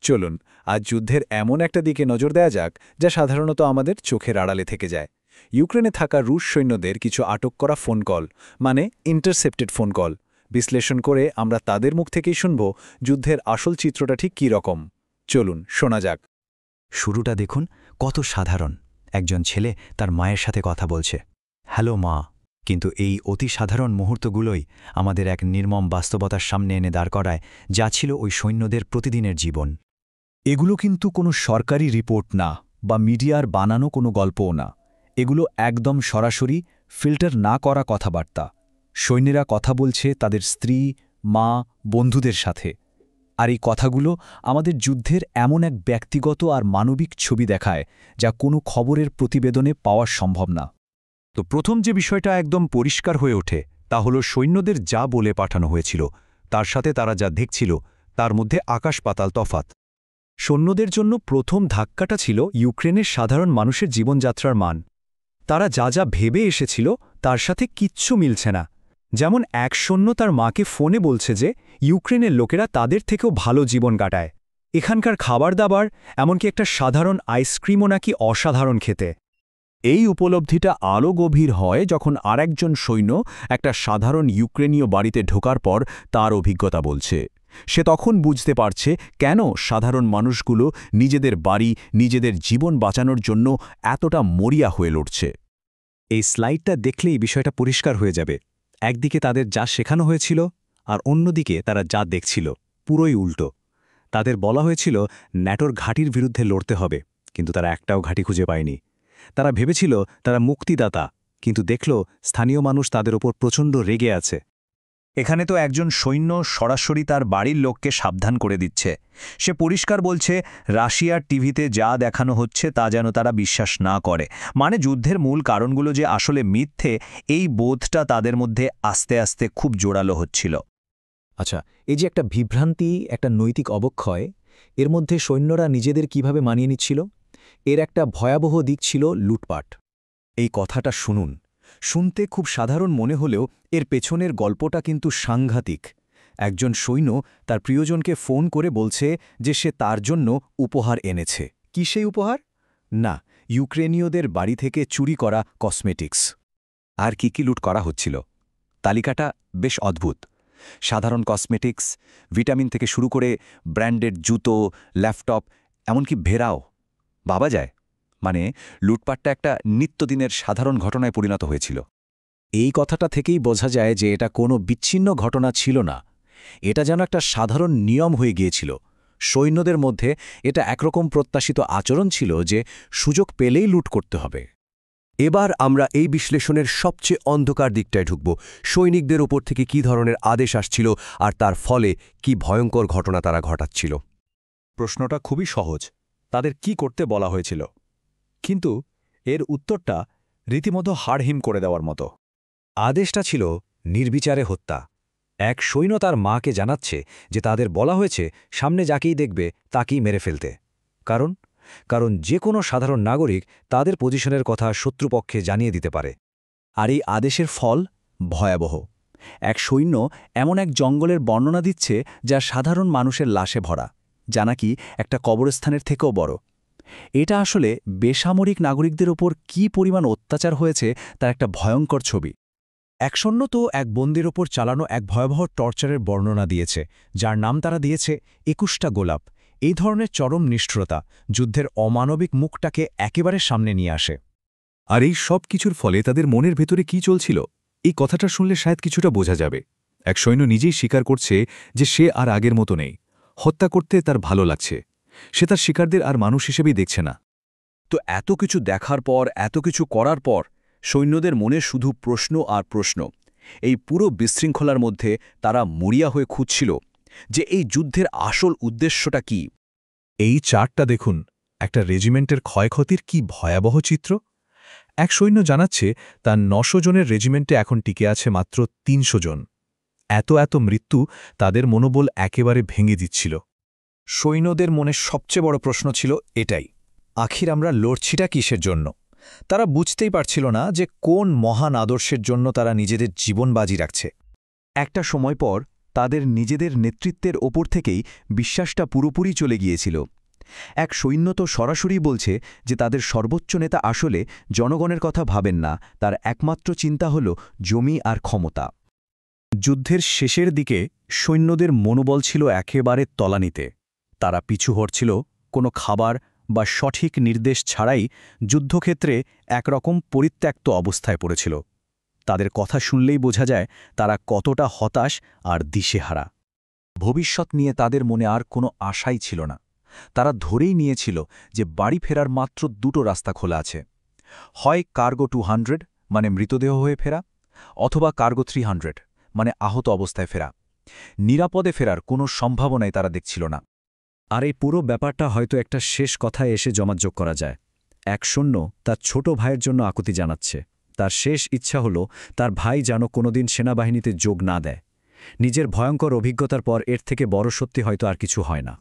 চলুন আজ যুদ্ধের এমন একটা দিকে নজর দেয়া যাক যা সাধারণত আমাদের চোখের আড়ালে থেকে যায়। ইউক্রেনে থাকা রুশ সৈন্যদের কিছু আটক করা ফোন কল, মানে ইন্টারসেপ্টেড ফোন কল বিশ্লেষণ করে আমরা তাদের মুখ থেকেই শুনব যুদ্ধের আসল চিত্রটা ঠিক কী রকম। চলুন শোনা যাক। শুরুটা দেখুন, কত সাধারণ। একজন ছেলে তার মায়ের সাথে কথা বলছে, হ্যালো মা। কিন্তু এই অতি সাধারণ মুহূর্তগুলোই আমাদের এক নির্মম বাস্তবতার সামনে এনে দাঁড় করায়, যা ছিল ওই সৈন্যদের প্রতিদিনের জীবন। এগুলো কিন্তু কোনো সরকারি রিপোর্ট না বা মিডিয়ার বানানো কোনো গল্পও না। এগুলো একদম সরাসরি ফিল্টার না করা কথাবার্তা। সৈন্যরা কথা বলছে তাদের স্ত্রী, মা, বন্ধুদের সাথে। আর এই কথাগুলো আমাদের যুদ্ধের এমন এক ব্যক্তিগত আর মানবিক ছবি দেখায় যা কোনো খবরের প্রতিবেদনে পাওয়া সম্ভব না। তো প্রথম যে বিষয়টা একদম পরিষ্কার হয়ে ওঠে তা হল সৈন্যদের যা বলে পাঠানো হয়েছিল তার সাথে তারা যা দেখছিল তার মধ্যে আকাশ পাতাল তফাত। সৈন্যদের জন্য প্রথম ধাক্কাটা ছিল ইউক্রেনের সাধারণ মানুষের জীবনযাত্রার মান। তারা যা যা ভেবে এসেছিল তার সাথে কিচ্ছু মিলছে না। যেমন এক সৈন্য তার মাকে ফোনে বলছে যে ইউক্রেনের লোকেরা তাদের থেকেও ভালো জীবন কাটায়, এখানকার খাবার দাবার, এমনকি একটা সাধারণ আইসক্রিমও নাকি অসাধারণ খেতে। এই উপলব্ধিটা আরও গভীর হয় যখন আরেকজন সৈন্য একটা সাধারণ ইউক্রেনীয় বাড়িতে ঢোকার পর তার অভিজ্ঞতা বলছে। সে তখন বুঝতে পারছে কেন সাধারণ মানুষগুলো নিজেদের বাড়ি, নিজেদের জীবন বাঁচানোর জন্য এতটা মরিয়া হয়ে লড়ছে। এই স্লাইডটা দেখলেই বিষয়টা পরিষ্কার হয়ে যাবে। একদিকে তাদের যা শেখানো হয়েছিল আর অন্যদিকে তারা যা দেখছিল পুরোই উল্টো। তাদের বলা হয়েছিল ন্যাটোর ঘাঁটির বিরুদ্ধে লড়তে হবে, কিন্তু তারা একটাও ঘাঁটি খুঁজে পায়নি। তারা ভেবেছিল তারা মুক্তিদাতা, কিন্তু দেখল স্থানীয় মানুষ তাদের ওপর প্রচণ্ড রেগে আছে। এখানে তো একজন সৈন্য সরাসরি তার বাড়ির লোককে সাবধান করে দিচ্ছে। সে পরিষ্কার বলছে রাশিয়ার টিভিতে যা দেখানো হচ্ছে তা যেন তারা বিশ্বাস না করে। মানে যুদ্ধের মূল কারণগুলো যে আসলে মিথ্যে, এই বোধটা তাদের মধ্যে আস্তে আস্তে খুব জোরালো হচ্ছিল। আচ্ছা, এই যে একটা বিভ্রান্তি, একটা নৈতিক অবক্ষয়, এর মধ্যে সৈন্যরা নিজেদের কিভাবে মানিয়ে নিচ্ছিল? এর একটা ভয়াবহ দিক ছিল লুটপাট। এই কথাটা শুনুন, শুনতে খুব সাধারণ মনে হলেও এর পেছনের গল্পটা কিন্তু সাংঘাতিক। একজন সৈন্য তার প্রিয়জনকে ফোন করে বলছে যে সে তার জন্য উপহার এনেছে। কি সেই উপহার? না, ইউক্রেনীয়দের বাড়ি থেকে চুরি করা কসমেটিক্স। আর কি কি লুট করা হচ্ছিল? তালিকাটা বেশ অদ্ভুত। সাধারণ কসমেটিক্স, ভিটামিন থেকে শুরু করে ব্র্যান্ডেড জুতো, ল্যাপটপ, এমনকি ভেড়াও। ভাবা যায়, মানে লুটপাটটা একটা নিত্যদিনের সাধারণ ঘটনায় পরিণত হয়েছিল। এই কথাটা থেকেই বোঝা যায় যে এটা কোনো বিচ্ছিন্ন ঘটনা ছিল না। এটা যেন একটা সাধারণ নিয়ম হয়ে গিয়েছিল। সৈন্যদের মধ্যে এটা একরকম প্রত্যাশিত আচরণ ছিল যে সুযোগ পেলেই লুট করতে হবে। এবার আমরা এই বিশ্লেষণের সবচেয়ে অন্ধকার দিকটায় ঢুকব। সৈনিকদের ওপর থেকে কী ধরনের আদেশ আসছিল আর তার ফলে কি ভয়ঙ্কর ঘটনা তারা ঘটাচ্ছিল। প্রশ্নটা খুবই সহজ, তাদের কি করতে বলা হয়েছিল? কিন্তু এর উত্তরটা রীতিমতো হাড়হিম করে দেওয়ার মতো। আদেশটা ছিল নির্বিচারে হত্যা। এক সৈন্য তার মাকে জানাচ্ছে যে তাদের বলা হয়েছে সামনে যাকেই দেখবে তাকেই মেরে ফেলতে। কারণ যে কোনো সাধারণ নাগরিক তাদের পজিশনের কথা শত্রুপক্ষে জানিয়ে দিতে পারে। আর এই আদেশের ফল ভয়াবহ। এক সৈন্য এমন এক জঙ্গলের বর্ণনা দিচ্ছে যা সাধারণ মানুষের লাশে ভরা, যা নাকি একটা কবরস্থানের থেকেও বড়। এটা আসলে বেসামরিক নাগরিকদের ওপর কী পরিমাণ অত্যাচার হয়েছে তার একটা ভয়ঙ্কর ছবি। এক সৈন্য তো এক বন্দির ওপর চালানো এক ভয়াবহ টর্চারের বর্ণনা দিয়েছে, যার নাম তারা দিয়েছে ২১টা গোলাপ। এই ধরনের চরম নিষ্ঠুরতা যুদ্ধের অমানবিক মুখটাকে একেবারে সামনে নিয়ে আসে। আর এই সব কিছুর ফলে তাদের মনের ভেতরে কি চলছিল, এই কথাটা শুনলে শায়দ কিছুটা বোঝা যাবে। এক সৈন্য নিজেই স্বীকার করছে যে সে আর আগের মতো নেই। হত্যা করতে তার ভালো লাগছে। সে তার শিকারদের আর মানুষ হিসেবেই দেখছে না। তো এত কিছু দেখার পর, এত কিছু করার পর সৈন্যদের মনে শুধু প্রশ্ন আর প্রশ্ন। এই পুরো বিশৃঙ্খলার মধ্যে তারা মরিয়া হয়ে খুঁজছিল যে এই যুদ্ধের আসল উদ্দেশ্যটা কি। এই চার্টটা দেখুন, একটা রেজিমেন্টের ক্ষয়ক্ষতির কি ভয়াবহ চিত্র। এক সৈন্য জানাচ্ছে তার ৯০০ জনের রেজিমেন্টে এখন টিকে আছে মাত্র ৩০০ জন। এত মৃত্যু তাদের মনোবল একেবারে ভেঙে দিচ্ছিল। সৈন্যদের মনে সবচেয়ে বড় প্রশ্ন ছিল এটাই, আখির আমরা লড়ছিটা কিসের জন্য? তারা বুঝতেই পারছিল না যে কোন মহান আদর্শের জন্য তারা নিজেদের জীবন বাজি রাখছে। একটা সময় পর তাদের নিজেদের নেতৃত্বের ওপর থেকেই বিশ্বাসটা পুরোপুরি চলে গিয়েছিল। এক সৈন্য তো সরাসরি বলছে যে তাদের সর্বোচ্চ নেতা আসলে জনগণের কথা ভাবেন না, তার একমাত্র চিন্তা হল জমি আর ক্ষমতা। যুদ্ধের শেষের দিকে সৈন্যদের মনোবল ছিল একেবারে তলানিতে। তারা পিছু হটছিল কোনো খাবার বা সঠিক নির্দেশ ছাড়াই, যুদ্ধক্ষেত্রে একরকম পরিত্যক্ত অবস্থায় পড়েছিল। তাদের কথা শুনলেই বোঝা যায় তারা কতটা হতাশ আর দিশেহারা। ভবিষ্যৎ নিয়ে তাদের মনে আর কোনো আশাই ছিল না। তারা ধরেই নিয়েছিল যে বাড়ি ফেরার মাত্র দুটো রাস্তা খোলা আছে, হয় কার্গো 200 মানে মৃতদেহ হয়ে ফেরা, অথবা কার্গো 300 মানে আহত অবস্থায় ফেরা। নিরাপদে ফেরার কোনো সম্ভাবনাই তারা দেখছিল না। আর এই পুরো ব্যাপারটা হয়তো একটা শেষ কথায় এসে জমাযোগ করা যায়। এক সৈন্য তার ছোট ভাইয়ের জন্য আকুতি জানাচ্ছে। তার শেষ ইচ্ছা হল তার ভাই যেন কোনোদিন সেনাবাহিনীতে যোগ না দেয়। নিজের ভয়ঙ্কর অভিজ্ঞতার পর এর থেকে বড় সত্যি হয়তো আর কিছু হয় না।